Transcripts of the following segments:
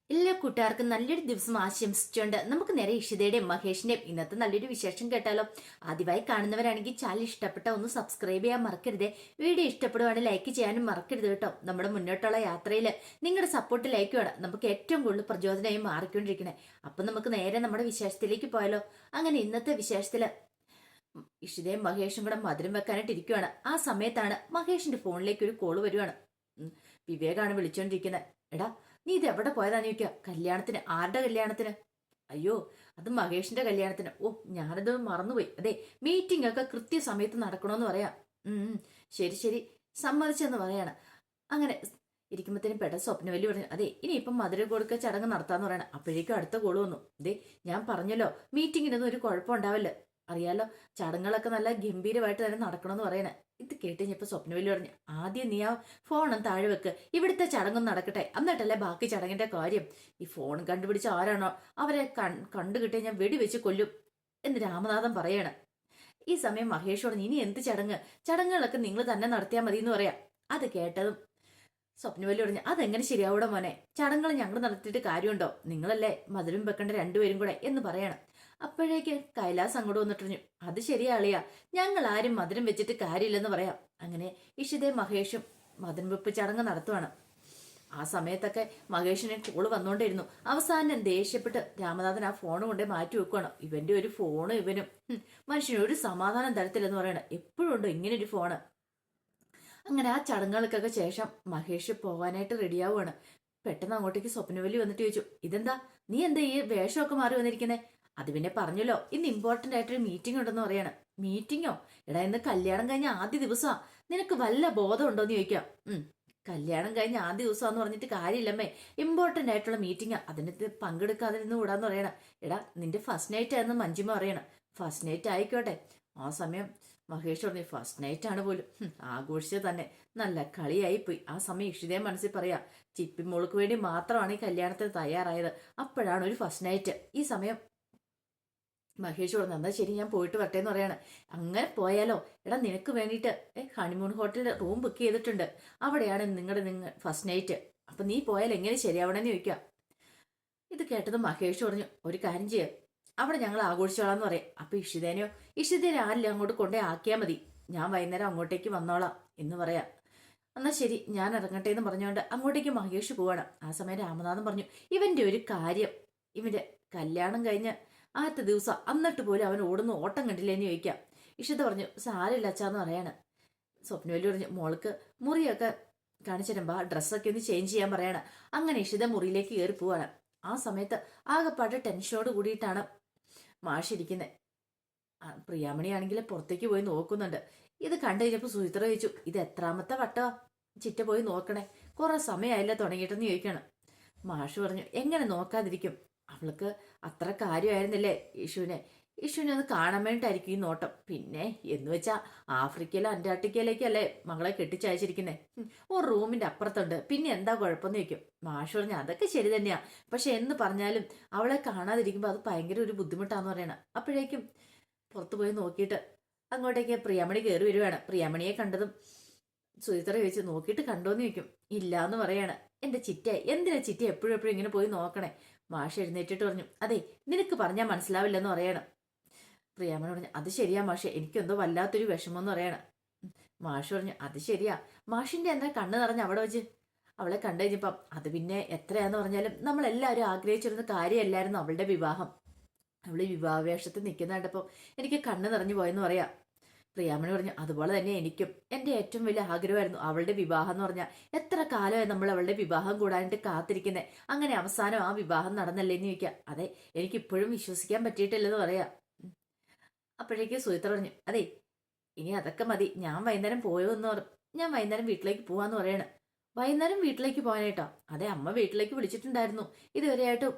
എല്ലാ കൂട്ടുകാർക്കും നല്ലൊരു ദിവസം ആശംസിച്ചുകൊണ്ട് നമുക്ക് നേരെ ഇഷിതയുടെയും മഹേഷിന്റെയും ഇന്നത്തെ നല്ലൊരു വിശേഷം കേട്ടാലോ. ആദ്യമായി കാണുന്നവരാണെങ്കിൽ ചാനൽ ഇഷ്ടപ്പെട്ട ഒന്ന് സബ്സ്ക്രൈബ് ചെയ്യാൻ മറക്കരുത്. വീഡിയോ ഇഷ്ടപ്പെടുവാണെങ്കിൽ ലൈക്ക് ചെയ്യാനും മറക്കരുത് കേട്ടോ. നമ്മുടെ മുന്നോട്ടുള്ള യാത്രയിൽ നിങ്ങളുടെ സപ്പോർട്ട് ലൈക്കുമാണ് നമുക്ക് ഏറ്റവും കൂടുതൽ പ്രചോദനമായി മാറിക്കൊണ്ടിരിക്കണേ. അപ്പൊ നമുക്ക് നേരെ നമ്മുടെ വിശേഷത്തിലേക്ക് പോയാലോ. അങ്ങനെ ഇന്നത്തെ വിശേഷത്തില് ഇഷിതയും മഹേഷും കൂടെ മധുരം വെക്കാനായിട്ട് ഇരിക്കുവാണ്. ആ സമയത്താണ് മഹേഷിന്റെ ഫോണിലേക്ക് ഒരു കോള് വരുവാണ്. വിവേകാണ് വിളിച്ചോണ്ടിരിക്കുന്നത്. എടാ, നീ ഇത് എവിടെ പോയതാന്ന് ചോദിക്കുക. കല്യാണത്തിന്. ആരുടെ കല്യാണത്തിന്? അയ്യോ, അത് മഹേഷിന്റെ കല്യാണത്തിന്. ഓ, ഞാനത് മറന്നുപോയി. അതെ, മീറ്റിംഗ് ഒക്കെ കൃത്യസമയത്ത് നടക്കണമെന്ന് പറയാം. ശരി ശരി, സമ്മതിച്ചെന്ന് പറയാണ്. അങ്ങനെ ഇരിക്കുമ്പോഴത്തേനും പെട്ടെന്ന് സ്വപ്നവല്ലി പറഞ്ഞു, അതെ ഇനിയിപ്പം മധുരം കൊടുക്ക ചടങ്ങ് നടത്താന്ന് പറയണം. അപ്പോഴേക്കും അടുത്ത കോള് വന്നു. അതെ, ഞാൻ പറഞ്ഞല്ലോ മീറ്റിങ്ങിനൊന്നും ഒരു കുഴപ്പം ഉണ്ടാവില്ല. അറിയാലോ, ചടങ്ങുകളൊക്കെ നല്ല ഗംഭീരമായിട്ട് തന്നെ നടക്കണമെന്ന് പറയണേ. ഇത് കേട്ട് കഴിഞ്ഞപ്പോ സ്വപ്നവല്ലി പറഞ്ഞു, ആദ്യം നീ ആ ഫോണും താഴെ വെക്ക്, ഇവിടുത്തെ ചടങ്ങും നടക്കട്ടെ, എന്നിട്ടല്ലേ ബാക്കി ചടങ്ങിന്റെ കാര്യം. ഈ ഫോൺ കണ്ടുപിടിച്ച ആരാണോ അവരെ കണ്ടു കിട്ടിയ ഞാൻ വെടിവെച്ച് കൊല്ലും എന്ന് രാമനാഥൻ പറയണം. ഈ സമയം മഹേഷ് പറഞ്ഞു, ഇനി എന്ത് ചടങ്ങ്? ചടങ്ങുകളൊക്കെ നിങ്ങൾ തന്നെ നടത്തിയാൽ മതി എന്ന് പറയാം. അത് കേട്ടതും സ്വപ്നവല്ലി പറഞ്ഞു, അതെങ്ങനെ ശരിയാവൂടെ മോനെ? ചടങ്ങുകൾ ഞങ്ങൾ നടത്തിയിട്ട് കാര്യമുണ്ടോ? നിങ്ങളല്ലേ മധുരം വെക്കേണ്ട രണ്ടുപേരും കൂടെ എന്ന് പറയണം. അപ്പോഴേക്ക് കൈലാസ് അങ്ങോട്ട് വന്നിട്ടു, അത് ശരിയാളിയാ, ഞങ്ങൾ ആരും മധുരം വെച്ചിട്ട് കാര്യമില്ലെന്ന് പറയാം. അങ്ങനെ ഇഷിതയും മഹേഷും മധുരം വെപ്പ് ചടങ്ങ് നടത്തുവാണ്. ആ സമയത്തൊക്കെ മഹേഷിന് കോള് വന്നോണ്ടിരുന്നു. അവസാനം ദേഷ്യപ്പെട്ട് രാമനാഥൻ ആ ഫോൺ കൊണ്ടേ മാറ്റി വെക്കുകയാണ്. ഇവന്റെ ഒരു ഫോണ് ഇവനും മനുഷ്യന് ഒരു സമാധാനം തരത്തില്ലെന്ന് പറയണം. എപ്പോഴും ഉണ്ടോ ഇങ്ങനെ ഒരു ഫോണ്? അങ്ങനെ ആ ചടങ്ങുകൾക്കൊക്കെ ശേഷം മഹേഷ് പോകാനായിട്ട് റെഡിയാവുകയാണ്. പെട്ടെന്ന് അങ്ങോട്ടേക്ക് സ്വപ്നവല്ലി വന്നിട്ട് ചോദിച്ചു, ഇതെന്താ നീ എന്താ ഈ വേഷമൊക്കെ മാറി വന്നിരിക്കുന്നേ? അത് പിന്നെ പറഞ്ഞല്ലോ, ഇന്ന് ഇമ്പോർട്ടന്റ് ആയിട്ടൊരു മീറ്റിംഗ് ഉണ്ടെന്ന് പറയാണ്. മീറ്റിങ്ങോ? എടാ, ഇന്ന് കല്യാണം കഴിഞ്ഞ ആദ്യ ദിവസമാ, നിനക്ക് വല്ല ബോധം ഉണ്ടോന്ന് ചോദിക്കാം. കല്യാണം കഴിഞ്ഞ ആദ്യ ദിവസമാന്ന് പറഞ്ഞിട്ട് കാര്യമില്ലമ്മേ, ഇമ്പോർട്ടന്റ് ആയിട്ടുള്ള മീറ്റിംഗാ, അതിനകത്ത് പങ്കെടുക്കാതെ നിന്ന് കൂടാന്ന് പറയണം. എടാ, നിന്റെ ഫസ്റ്റ് നൈറ്റ് ആയിരുന്നു മഞ്ജിമ പറയണം. ഫസ്റ്റ് നൈറ്റ് ആയിക്കോട്ടെ. ആ സമയം മഹേഷ് പറഞ്ഞു, ഫസ്റ്റ് നൈറ്റ് ആണ് പോലും, ആഘോഷിച്ചത് തന്നെ, നല്ല കളിയായി പോയി. ആ സമയം ഇഷിതയെ മനസ്സിൽ പറയാ, ചിപ്പി മോൾക്ക് വേണ്ടി മാത്രമാണ് ഈ കല്യാണത്തിന് തയ്യാറായത്, അപ്പോഴാണ് ഒരു ഫസ്റ്റ് നൈറ്റ്. ഈ സമയം മഹേഷ് പറഞ്ഞു, എന്നാ ശരി ഞാൻ പോയിട്ട് വരട്ടെ എന്ന് പറയാണ്. അങ്ങനെ പോയാലോ? എടാ, നിനക്ക് വേണ്ടിയിട്ട് ഹണിമൂൺ ഹോട്ടലിൽ റൂം ബുക്ക് ചെയ്തിട്ടുണ്ട്, അവിടെയാണ് നിങ്ങൾ ഫസ്റ്റ് നൈറ്റ്. അപ്പൊ നീ പോയാൽ എങ്ങനെ ശരിയാവണമെന്ന് ചോദിക്കാം. ഇത് കേട്ടത് മഹേഷ് പറഞ്ഞു, ഒരു കാര്യം ചെയ്യാം, അവിടെ ഞങ്ങൾ ആഘോഷിച്ചോളാന്ന് പറയാം. അപ്പൊ ഇഷിതേനെ ആരില്ല അങ്ങോട്ട് കൊണ്ടേ ആക്കിയാൽ മതി, ഞാൻ വൈകുന്നേരം അങ്ങോട്ടേക്ക് വന്നോളാം എന്ന് പറയാം. എന്നാ ശരി ഞാൻ ഇറങ്ങട്ടെ എന്ന് പറഞ്ഞുകൊണ്ട് അങ്ങോട്ടേക്ക് മഹേഷ് പോവാണ്. ആ സമയം രാമനാഥൻ പറഞ്ഞു, ഇവന്റെ ഒരു കാര്യം, ഇവന്റെ കല്യാണം കഴിഞ്ഞ് ആദ്യത്തെ ദിവസം എന്നിട്ട് പോലും അവൻ ഓടുന്ന ഓട്ടം കണ്ടില്ലേന്ന് ചോദിക്കാം. ഇഷിത പറഞ്ഞു, സാരമില്ല അച്ഛാന്ന് പറയാണ്. സ്വപ്നവല്ലി പറഞ്ഞു, മോൾക്ക് മുറിയൊക്കെ കാണിച്ചു തരുമ്പോ ആ ഡ്രസ്സൊക്കെ ഒന്ന് ചേഞ്ച് ചെയ്യാൻ പറയാണ്. അങ്ങനെ ഇഷിത മുറിയിലേക്ക് കയറി പോവാണ്. ആ സമയത്ത് ആകെപ്പാട്ട് ടെൻഷനോട് കൂടിയിട്ടാണ് മാഷിരിക്കുന്നത്. പ്രിയാമണിയാണെങ്കിൽ പുറത്തേക്ക് പോയി നോക്കുന്നുണ്ട്. ഇത് കണ്ടു കഴിഞ്ഞപ്പോൾ സുചിത്ര ചോദിച്ചു, ഇത് എത്രാമത്തെ വട്ടമാ ചിറ്റ പോയി നോക്കണേ? കുറെ സമയമായില്ല തുടങ്ങിയിട്ടെന്ന് ചോദിക്കണം. മാഷ് പറഞ്ഞു, എങ്ങനെ നോക്കാതിരിക്കും, അവൾക്ക് അത്ര കാര്യമായിരുന്നില്ലേ യേശുവിനെ ഒന്ന് കാണാൻ വേണ്ടിയിട്ടായിരിക്കും ഈ നോട്ടം. പിന്നെ എന്ന് വെച്ചാ ആഫ്രിക്കയിലോ അന്റാർട്ടിക്കയിലേക്കല്ലേ മകളെ കെട്ടിച്ചയച്ചിരിക്കുന്നേ, ഒരു റൂമിന്റെ അപ്പുറത്തുണ്ട്, പിന്നെ എന്താ കുഴപ്പമെന്ന് ചോദിക്കും. മാഷ് പറഞ്ഞു, അതൊക്കെ ശരി തന്നെയാ, പക്ഷെ എന്ന് പറഞ്ഞാലും അവളെ കാണാതിരിക്കുമ്പോൾ അത് ഭയങ്കര ഒരു ബുദ്ധിമുട്ടാന്ന് പറയണം. അപ്പോഴേക്കും പുറത്തു പോയി നോക്കിയിട്ട് അങ്ങോട്ടേക്ക് പ്രിയാമണി കയറി വരുവാണ്. പ്രിയാമണിയെ കണ്ടതും സുചിത്ര ചോദിച്ചു, നോക്കിയിട്ട് കണ്ടോന്ന് ചോദിക്കും. ഇല്ല എന്ന് പറയാണ്. എന്റെ ചിറ്റ, എന്തിനാ ചിറ്റ എപ്പോഴും എപ്പോഴും ഇങ്ങനെ പോയി നോക്കണേ? മാഷ് എഴുന്നേറ്റിട്ട് പറഞ്ഞു, അതെ നിനക്ക് പറഞ്ഞാൽ മനസ്സിലാവില്ലെന്ന് പറയണം. പ്രിയാമണി പറഞ്ഞു, അത് ശരിയാ മാഷെ, എനിക്കെന്തോ വല്ലാത്തൊരു വിഷമമെന്ന് പറയണം. മാഷ് പറഞ്ഞു, അത് ശരിയാ, മാഷിന്റെ എന്താ കണ്ണ് നിറഞ്ഞ് അവിടെ വെച്ച് അവളെ കണ്ടു കഴിഞ്ഞപ്പം, അത് പിന്നെ എത്രയാന്ന് പറഞ്ഞാലും നമ്മളെല്ലാവരും ആഗ്രഹിച്ചിരുന്ന കാര്യമല്ലായിരുന്നു അവളുടെ വിവാഹം. അവള് വിവാഹവേഷത്തിൽ നിൽക്കുന്ന കണ്ടപ്പോൾ എനിക്ക് കണ്ണ് നിറഞ്ഞു പോയെന്ന് പറയാം. പ്രിയാമണി പറഞ്ഞു, അതുപോലെ തന്നെ എനിക്കും എൻ്റെ ഏറ്റവും വലിയ ആഗ്രഹമായിരുന്നു അവളുടെ വിവാഹം എന്ന് പറഞ്ഞാൽ. എത്ര കാലമായി നമ്മൾ അവളുടെ വിവാഹം കൂടാനായിട്ട് കാത്തിരിക്കുന്നത്, അങ്ങനെ അവസാനം ആ വിവാഹം നടന്നല്ലേ എന്ന് ചോദിക്കാം. അതെ, എനിക്കിപ്പോഴും വിശ്വസിക്കാൻ പറ്റിയിട്ടില്ലെന്ന് പറയാം. അപ്പോഴേക്ക് സുചിത്ര പറഞ്ഞു, അതെ ഇനി അതൊക്കെ മതി, ഞാൻ വൈകുന്നേരം ഞാൻ വൈകുന്നേരം വീട്ടിലേക്ക് പോവാന്ന് പറയണ്. വൈകുന്നേരം വീട്ടിലേക്ക് പോകാനായിട്ടോ? അതെ, അമ്മ വീട്ടിലേക്ക് വിളിച്ചിട്ടുണ്ടായിരുന്നു, ഇതുവരെയായിട്ടും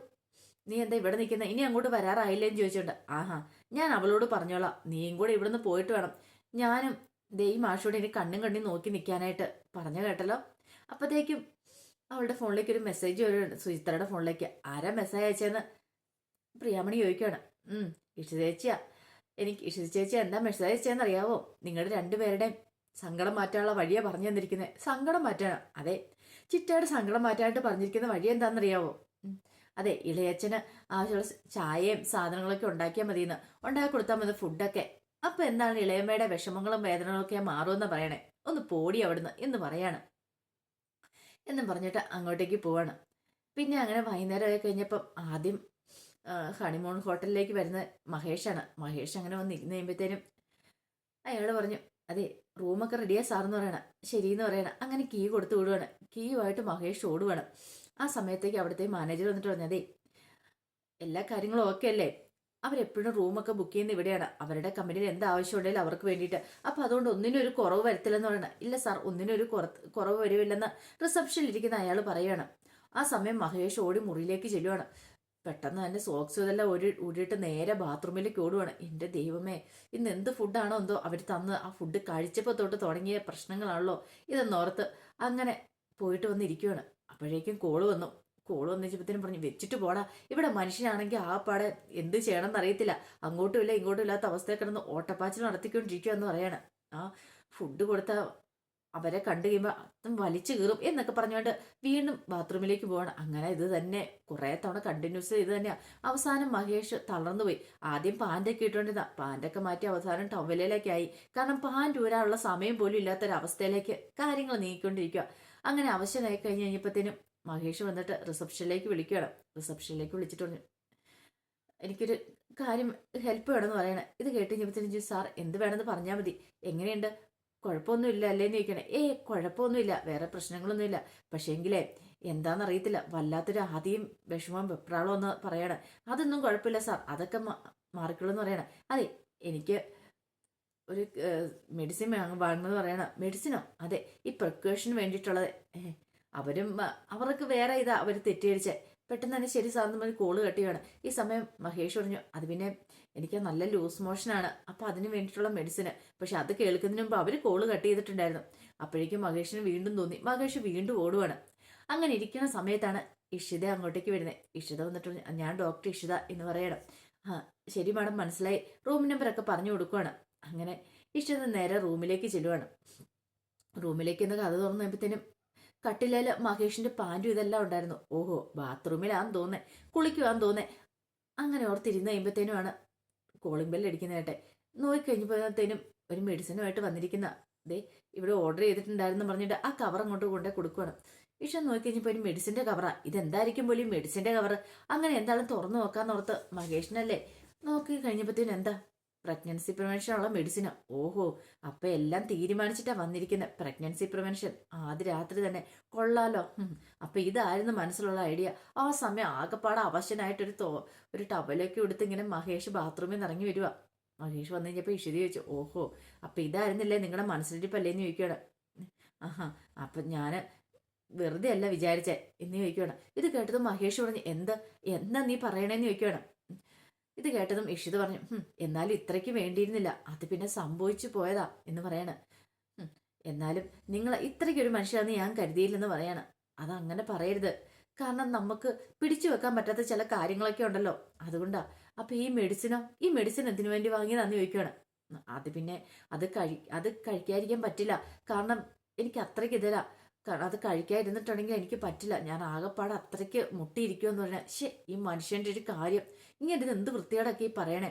നീ എന്താ ഇവിടെ നിൽക്കുന്ന, ഇനി അങ്ങോട്ട് വരാറായില്ലേന്ന് ചോദിച്ചോണ്ട്. ആഹാ, ഞാൻ അവളോട് പറഞ്ഞോളാം, നീയും കൂടെ ഇവിടുന്ന് പോയിട്ട് വേണം, ഞാനും ദേ ഈ മാഷോട് ഇനി കണ്ണും കണ്ണി നോക്കി നിൽക്കാനായിട്ട് പറഞ്ഞു കേട്ടല്ലോ. അപ്പത്തേക്കും അവളുടെ ഫോണിലേക്ക് ഒരു മെസ്സേജ് വരുന്നുണ്ട്, സുചിത്രയുടെ ഫോണിലേക്ക്. ആരാ മെസ്സേജ് അയച്ചതെന്ന് പ്രിയാമണി ചോദിക്കുകയാണ്. ഇഷിത ചേച്ചിയാ. ഇഷിത ചേച്ചി എന്താ മെസ്സേജ് അയച്ചതെന്ന് അറിയാവോ? നിങ്ങളുടെ രണ്ടുപേരുടെയും സങ്കടം മാറ്റാനുള്ള വഴിയാ പറഞ്ഞു തന്നിരിക്കുന്നത്. സങ്കടം മാറ്റാനോ? അതെ, ചിറ്റയുടെ സങ്കടം മാറ്റാനായിട്ട് പറഞ്ഞിരിക്കുന്ന വഴി എന്താണെന്നറിയാവോ? അതെ, ഇളയച്ചന് ആവശ്യമുള്ള ചായയും സാധനങ്ങളൊക്കെ ഉണ്ടാക്കിയാൽ മതിയെന്ന്, ഉണ്ടാക്കി കൊടുത്താൽ മതി ഫുഡൊക്കെ. അപ്പൊ എന്താണ് ഇളയമ്മയുടെ വിഷമങ്ങളും വേദനകളും ഒക്കെ മാറുമെന്ന് പറയണേ, ഒന്ന് പോടി അവിടുന്ന് എന്ന് പറയാണ്. എന്നും പറഞ്ഞിട്ട് അങ്ങോട്ടേക്ക് പോവാണ്. പിന്നെ അങ്ങനെ വൈകുന്നേരമായി കഴിഞ്ഞപ്പം ആദ്യം ഹണിമൂൺ ഹോട്ടലിലേക്ക് വരുന്ന മഹേഷാണ്. മഹേഷ് അങ്ങനെ വന്ന് ഇരുന്ന് കഴിയുമ്പോഴത്തേനും അയാൾ പറഞ്ഞു, അതെ റൂമൊക്കെ റെഡിയാ സാറെന്ന് പറയണം. ശരിയെന്ന് പറയണം. അങ്ങനെ കീ കൊടുത്ത് വിടുവാണ്. കീയുമായിട്ട് മഹേഷ് ഓടുവാണ്. ആ സമയത്തേക്ക് അവിടുത്തെ മാനേജർ വന്നിട്ട് പറഞ്ഞു, അതെ എല്ലാ കാര്യങ്ങളും ഓക്കെ അല്ലേ, അവരെപ്പോഴും റൂമൊക്കെ ബുക്ക് ചെയ്യുന്ന ഇവിടെയാണ്, അവരുടെ കമ്പനിയിൽ എന്ത് ആവശ്യമുണ്ടെങ്കിലും അവർക്ക് വേണ്ടിയിട്ട്, അപ്പോൾ അതുകൊണ്ട് ഒന്നിനും ഒരു കുറവ് വരുത്തില്ലെന്ന് പറയണം. ഇല്ല സാർ, ഒന്നിനും ഒരു കുറവ് വരുമില്ലെന്ന് റിസപ്ഷനിൽ ഇരിക്കുന്ന അയാൾ പറയുകയാണ്. ആ സമയം മഹേഷ് ഓടി മുറിയിലേക്ക് ചെല്ലുവാണ്. പെട്ടെന്ന് തന്നെ സോക്സ് ഇതെല്ലാം ഊരിയിട്ട് നേരെ ബാത്റൂമിലേക്ക് ഓടുവാണ്. എൻ്റെ ദൈവമേ, ഇന്ന് എന്ത് ഫുഡാണോ എന്തോ അവർ തന്ന്, ആ ഫുഡ് കഴിച്ചപ്പോൾ തൊട്ട് തുടങ്ങിയ പ്രശ്നങ്ങളാണല്ലോ ഇതെന്നോർത്ത് അങ്ങനെ പോയിട്ട് വന്നിരിക്കുവാണ്. അപ്പോഴേക്കും കോള് വന്നു. കോള് വന്നിച്ചപ്പോഴത്തേനും പറഞ്ഞു, വെച്ചിട്ട് പോടാ, ഇവിടെ മനുഷ്യനാണെങ്കിൽ ആ പാടെ എന്ത് ചെയ്യണമെന്ന് അറിയത്തില്ല, അങ്ങോട്ടും ഇല്ല ഇങ്ങോട്ടും ഇല്ലാത്ത അവസ്ഥയിൽ കിടന്ന് ഓട്ടപ്പാച്ചിൽ നടത്തിക്കൊണ്ടിരിക്കുക എന്ന് പറയാണ്. ആ ഫുഡ് കൊടുത്ത അവരെ കണ്ടു കഴിയുമ്പോൾ അതും വലിച്ചു കീറും എന്നൊക്കെ പറഞ്ഞുകൊണ്ട് വീണ്ടും ബാത്റൂമിലേക്ക് പോവാണ്. അങ്ങനെ ഇത് തന്നെ കുറേ തവണ കണ്ടിന്യൂസ് ഇത് തന്നെയാണ്. അവസാനം മഹേഷ് തളർന്നു പോയി. ആദ്യം പാൻ്റൊക്കെ ഇട്ടുകൊണ്ടിരുന്ന പാൻ്റൊക്കെ മാറ്റി അവസാനം ടവലിലേക്ക് ആയി. കാരണം പാൻ്റ് ഊരാനുള്ള സമയം പോലും ഇല്ലാത്തൊരവസ്ഥയിലേക്ക് കാര്യങ്ങൾ നീങ്ങിക്കൊണ്ടിരിക്കുക. അങ്ങനെ അവശനായി കഴിഞ്ഞ് കഴിഞ്ഞപ്പോഴത്തേനും മഹേഷ് വന്നിട്ട് റിസപ്ഷനിലേക്ക് വിളിക്കുകയാണ്. റിസപ്ഷനിലേക്ക് വിളിച്ചിട്ട് പറഞ്ഞു, എനിക്കൊരു കാര്യം ഹെൽപ്പ് വേണമെന്ന് പറയണേ. ഇത് കേട്ട് കഴിഞ്ഞപ്പോഴത്തേനും, സാർ എന്ത് വേണമെന്ന് പറഞ്ഞാൽ മതി, എങ്ങനെയുണ്ട്, കുഴപ്പമൊന്നുമില്ല അല്ലേന്ന് ചോദിക്കണേ. കുഴപ്പമൊന്നുമില്ല, വേറെ പ്രശ്നങ്ങളൊന്നുമില്ല, പക്ഷേ എങ്കിലേ എന്താണെന്നറിയത്തില്ല, വല്ലാത്തൊരു ആദ്യം വിഷമം വെപ്രാളം എന്ന് പറയണേ. അതൊന്നും കുഴപ്പമില്ല സാർ, അതൊക്കെ മാറിക്കുള്ളൂ എന്ന് പറയണേ. അതെ, എനിക്ക് ഒരു മെഡിസിൻ വാങ്ങുന്നത് പറയണം. മെഡിസിനോ? അതെ, ഈ പ്രിക്കോഷന് വേണ്ടിയിട്ടുള്ളത്. അവർക്ക് വേറെ ഇതാ അവർ തെറ്റിദ്ധരിച്ചേ. പെട്ടെന്ന് തന്നെ ശരി സാറിന് ഒരു കോള് കട്ടിയാണ്. ഈ സമയം മഹേഷ് പറഞ്ഞു, അത് പിന്നെ എനിക്ക് നല്ല ലൂസ് മോഷനാണ്, അപ്പം അതിന് വേണ്ടിയിട്ടുള്ള മെഡിസിന്. പക്ഷെ അത് കേൾക്കുന്നതിന് മുമ്പ് അവർ കോള് കട്ട് ചെയ്തിട്ടുണ്ടായിരുന്നു. അപ്പോഴേക്കും മഹേഷിന് വീണ്ടും തോന്നി. മഹേഷ് വീണ്ടും ഓടുവാണ്. അങ്ങനെ ഇരിക്കുന്ന സമയത്താണ് ഇഷിത അങ്ങോട്ടേക്ക് വരുന്നത്. ഇഷിത വന്നിട്ട് ഞാൻ ഡോക്ടർ ഇഷിത എന്ന് പറയണം. ആ ശരി മാഡം, മനസ്സിലായി. റൂം നമ്പറൊക്കെ പറഞ്ഞു കൊടുക്കുവാണ്. അങ്ങനെ ഇഷിത നേരെ റൂമിലേക്ക് ചെല്ലുവാണ്. റൂമിലേക്ക് എന്ന് കഥ തുറന്നു കഴിയുമ്പോഴത്തേനും കട്ടിലേല് മഹേഷിന്റെ പാൻറ്റും ഇതെല്ലാം ഉണ്ടായിരുന്നു. ഓഹോ, ബാത്റൂമിലാന്ന് തോന്നേ, കുളിക്കുവാന്ന് തോന്നേ. അങ്ങനെ ഓർത്തിരുന്ന് കഴിയുമ്പോഴത്തേനുമാണ് കോളിംഗ് ബെല്ല് അടിക്കുന്നതായിട്ട്. നോക്കിക്കഴിഞ്ഞപ്പോഴത്തേനും ഒരു മെഡിസിനുമായിട്ട് വന്നിരിക്കുന്ന ദേ ഇവിടെ ഓർഡർ ചെയ്തിട്ടുണ്ടായിരുന്നു പറഞ്ഞിട്ട് ആ കവർ അങ്ങോട്ട് കൊണ്ടേ കൊടുക്കുകയാണ്. ഇഷ്ടം നോക്കിക്കഴിഞ്ഞപ്പോൾ ഒരു മെഡിസിന്റെ കവറാ. ഇതെന്തായിരിക്കും പോലും മെഡിസിന്റെ കവർ? അങ്ങനെ എന്തായാലും തുറന്നു നോക്കാന്നോർത്ത് മഹേഷിനല്ലേ നോക്കി കഴിഞ്ഞപ്പോഴത്തേനും എന്താ പ്രഗ്നൻസി പ്രിവെൻഷനുള്ള മെഡിസിനോ? ഓഹോ, അപ്പൊ എല്ലാം തീരുമാനിച്ചിട്ടാ വന്നിരിക്കുന്നത്. പ്രഗ്നൻസി പ്രിവെൻഷൻ ആദ്യ രാത്രി തന്നെ, കൊള്ളാലോ. അപ്പൊ ഇതായിരുന്നു മനസ്സിലുള്ള ഐഡിയ. ആ സമയം ആകെപ്പാടെ അവശനായിട്ടൊരു ഒരു ടവലൊക്കെ എടുത്ത് ഇങ്ങനെ മഹേഷ് ബാത്റൂമിൽ നിന്ന് ഇറങ്ങി വരിക. മഹേഷ് വന്നു കഴിഞ്ഞപ്പോൾ ഇഷിത ചോദിച്ചു, ഓഹോ, അപ്പൊ ഇതായിരുന്നില്ലേ നിങ്ങളുടെ മനസ്സിലിരിപ്പല്ലേന്ന് ചോദിക്കുകയാണ്. ആഹാ, അപ്പൊ ഞാന് വെറുതെ അല്ല വിചാരിച്ചേ എന്ന് ചോദിക്കുകയാണ്. ഇത് കേട്ടതും മഹേഷ് പറഞ്ഞു, എന്താ നീ പറയണേന്ന് ചോദിക്കുകയാണ്. ഇത് കേട്ടതും ഇഷിത പറഞ്ഞു, എന്നാലും ഇത്രയ്ക്ക് വേണ്ടിയിരുന്നില്ല, അത് പിന്നെ സംഭവിച്ചു പോയതാ എന്ന് പറയാണ്. എന്നാലും നിങ്ങൾ ഇത്രയ്ക്കൊരു മനുഷ്യരാന്ന് ഞാൻ കരുതിയില്ലെന്ന് പറയാണ്. അതങ്ങനെ പറയരുത്, കാരണം നമുക്ക് പിടിച്ചു വെക്കാൻ പറ്റാത്ത ചില കാര്യങ്ങളൊക്കെ ഉണ്ടല്ലോ, അതുകൊണ്ടാ. അപ്പൊ ഈ മെഡിസിൻ എന്തിനു വേണ്ടി വാങ്ങിയതാന്ന് ചോദിക്കുകയാണ്. അത് പിന്നെ അത് കഴിക്കാതിരിക്കാൻ പറ്റില്ല, കാരണം എനിക്ക് അത്രയ്ക്ക് ഇതരാ, കാരണം അത് കഴിക്കാതിരുന്നിട്ടുണ്ടെങ്കിൽ എനിക്ക് പറ്റില്ല, ഞാൻ ആകെപ്പാടെ അത്രയ്ക്ക് മുട്ടിയിരിക്കുമെന്ന് പറഞ്ഞാൽ. ഈ മനുഷ്യന്റെ ഒരു കാര്യം ഇങ്ങനെ ഇത് എന്ത് വൃത്തിയോടൊക്കെ ഈ പറയണേ.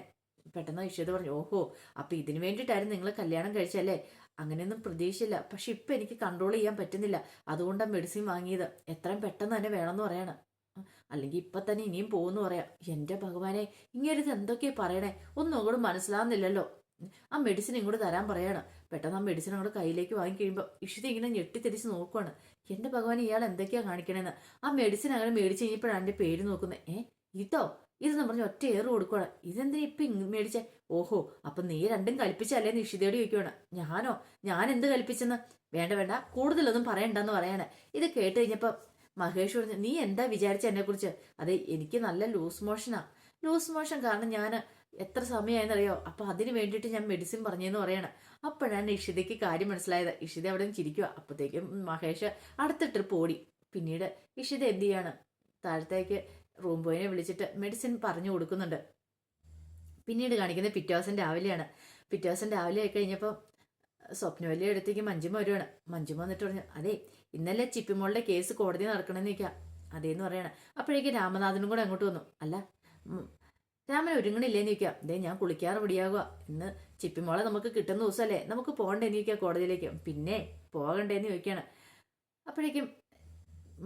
പെട്ടെന്ന് ഇഷിത പറഞ്ഞു, ഓഹോ, അപ്പൊ ഇതിനു വേണ്ടിയിട്ടായിരുന്നു നിങ്ങൾ കല്യാണം കഴിച്ചല്ലേ? അങ്ങനെയൊന്നും പ്രതീക്ഷയില്ല, പക്ഷെ ഇപ്പൊ എനിക്ക് കൺട്രോൾ ചെയ്യാൻ പറ്റുന്നില്ല, അതുകൊണ്ടാണ് മെഡിസിൻ വാങ്ങിയത്. എത്രയും പെട്ടെന്ന് തന്നെ വേണമെന്ന് പറയണം, അല്ലെങ്കിൽ ഇപ്പൊ തന്നെ ഇനിയും പോകുന്നു പറയാം. എന്റെ ഭഗവാനെ, ഇങ്ങനെ ഇത് എന്തൊക്കെയാ പറയണേ, ഒന്നും അങ്ങോട്ട് മനസ്സിലാവുന്നില്ലല്ലോ. ആ മെഡിസിൻ ഇങ്ങോട്ട് തരാൻ പറയാണ്. പെട്ടെന്ന് ആ മെഡിസിൻ അങ്ങോട്ട് കയ്യിലേക്ക് വാങ്ങി കഴിയുമ്പോൾ ഇഷിത ഇങ്ങനെ ഞെട്ടിത്തിരിച്ച് നോക്കുവാണ്. എന്റെ ഭഗവാൻ, ഇയാൾ എന്തൊക്കെയാ കാണിക്കണേന്ന്. ആ മെഡിസിൻ അങ്ങനെ മേടിച്ച് കഴിഞ്ഞപ്പോഴാണ് എൻ്റെ പേര് നോക്കുന്നത്. ഇതോ? ഇതെന്ന് പറഞ്ഞ് ഒറ്റ ഏറ് കൊടുക്കുവാണ്. ഇതെന്തിനാ ഇപ്പം മേടിച്ചേ? ഓഹോ, അപ്പൊ നീ രണ്ടും കൽപ്പിച്ചല്ലേ നിഷിതയോട് ചോദിക്കുവാണ്. ഞാൻ എന്ത് കൽപ്പിച്ചെന്ന്? വേണ്ട, കൂടുതലൊന്നും പറയണ്ടെന്ന് പറയാണ്. ഇത് കേട്ട് കഴിഞ്ഞപ്പോൾ മഹേഷ് പറഞ്ഞു, നീ എന്താ വിചാരിച്ച എന്നെ കുറിച്ച്? അതെ, എനിക്ക് നല്ല ലൂസ് മോഷൻ കാരണം ഞാൻ എത്ര സമയമായെന്നറിയോ, അപ്പൊ അതിന് വേണ്ടിയിട്ട് ഞാൻ മെഡിസിൻ പറഞ്ഞെന്ന് പറയണം. അപ്പോഴാണ് ഇഷിതയ്ക്ക് കാര്യം മനസ്സിലായത്. ഇഷിത അവിടെ ചിരിക്കുക. അപ്പോഴത്തേക്കും മഹേഷ് അടുത്ത ട്രിപ്പ് ഓടി. പിന്നീട് ഇഷിത എന്ത് ചെയ്യാണ്, താഴത്തേക്ക് റൂം ബോയിനെ വിളിച്ചിട്ട് മെഡിസിൻ പറഞ്ഞു കൊടുക്കുന്നുണ്ട്. പിന്നീട് കാണിക്കുന്നത് പിറ്റേ ദിവസം രാവിലെയാണ്. പിറ്റേ ദിവസം രാവിലെ ആയി കഴിഞ്ഞപ്പോൾ സ്വപ്നവല്ലി അടുത്തേക്ക് മഞ്ജുമ വരുവാണ്. മഞ്ജുമ വന്നിട്ട് പറഞ്ഞു, അതെ ഇന്നലെ ചിപ്പിമോളുടെ കേസ് കോടതി നടക്കണമെന്ന് നിൽക്കാം. അതേന്ന് പറയണം. അപ്പോഴേക്കും രാമനാഥനും കൂടെ അങ്ങോട്ട് വന്നു. അല്ല രാമൻ ഒരുങ്ങണില്ലേന്ന് ചോദിക്കാം. ദേ ഞാൻ കുളിക്കാറ് പിടിയാകുക, ഇന്ന് ചിപ്പിമോളെ നമുക്ക് കിട്ടുന്ന ദിവസമല്ലേ, നമുക്ക് പോകണ്ടേന്ന് ചോദിക്കാം കോടതിയിലേക്ക്. പിന്നെ പോകണ്ടേന്ന് ചോദിക്കാണ്. അപ്പോഴേക്കും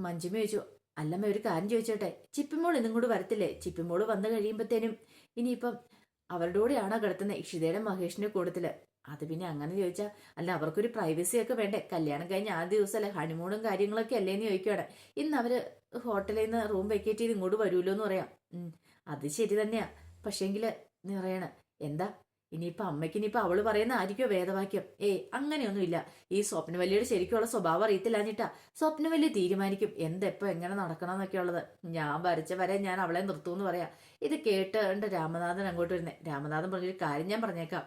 മഞ്ജുമ ചോദിച്ചു, അല്ലമ്മ ഒരു കാര്യം ചോദിച്ചോട്ടെ, ചിപ്പിമോൾ ഇന്നും കൂടെ വരത്തില്ലേ? ചിപ്പിമോൾ വന്നു കഴിയുമ്പോഴത്തേനും ഇനിയിപ്പം അവരുടെ കൂടെയാണോ കിടത്തുന്നത്, ഇഷിതയുടെ മഹേഷിന്റെ കൂട്ടത്തില്? അത് പിന്നെ അങ്ങനെ ചോദിച്ചാൽ, അല്ല അവർക്കൊരു പ്രൈവസി ഒക്കെ വേണ്ടേ? കല്യാണം കഴിഞ്ഞ ആദ്യ ദിവസമല്ലേ, ഹണിമൂണും കാര്യങ്ങളൊക്കെ അല്ലേന്ന് ചോദിക്കുകയാണ്. ഇന്ന് അവര് ഹോട്ടലിൽ നിന്ന് റൂം വെക്കേറ്റ് ചെയ്ത് ഇങ്ങോട്ട് വരുമല്ലോ എന്ന് പറയാം. അത് ശരി തന്നെയാ, പക്ഷേങ്കില് നീ പറയണ എന്താ ഇനിയിപ്പൊ അമ്മയ്ക്ക് ഇനിയിപ്പൊ അവള് പറയുന്ന ആയിരിക്കോ വേദവാക്യം? അങ്ങനെയൊന്നുമില്ല. ഈ സ്വപ്നവല്ലിയുടെ ശരിക്കുള്ള സ്വഭാവം അറിയത്തില്ലാഞ്ഞിട്ടാ. സ്വപ്നവല്ലി തീരുമാനിക്കും എന്തെപ്പോ എങ്ങനെ നടക്കണം എന്നൊക്കെ ഉള്ളത്. ഞാൻ വരച്ച വരെ ഞാൻ അവളെ നിർത്തൂന്ന് പറയാ. ഇത് കേട്ടുണ്ട് രാമനാഥൻ അങ്ങോട്ട് വരുന്നേ. രാമനാഥൻ പറഞ്ഞൊരു കാര്യം ഞാൻ പറഞ്ഞേക്കാം.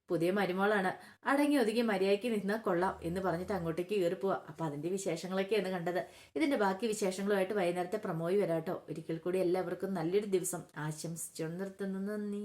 പുതിയ മരുമോളാണ്, അടങ്ങി ഒതുങ്ങി മര്യാദയ്ക്ക് നിന്നാൽ കൊള്ളാം എന്ന് പറഞ്ഞിട്ട് അങ്ങോട്ടേക്ക് കയറി പോവാ. അപ്പൊ അതിന്റെ വിശേഷങ്ങളൊക്കെയാണ് കണ്ടത്. ഇതിന്റെ ബാക്കി വിശേഷങ്ങളുമായിട്ട് വൈകുന്നേരത്തെ പ്രമോയി വരാട്ടോ. ഒരിക്കൽ കൂടി എല്ലാവർക്കും നല്ലൊരു ദിവസം ആശംസിച്ചു നിർത്തുന്നു. നന്ദി.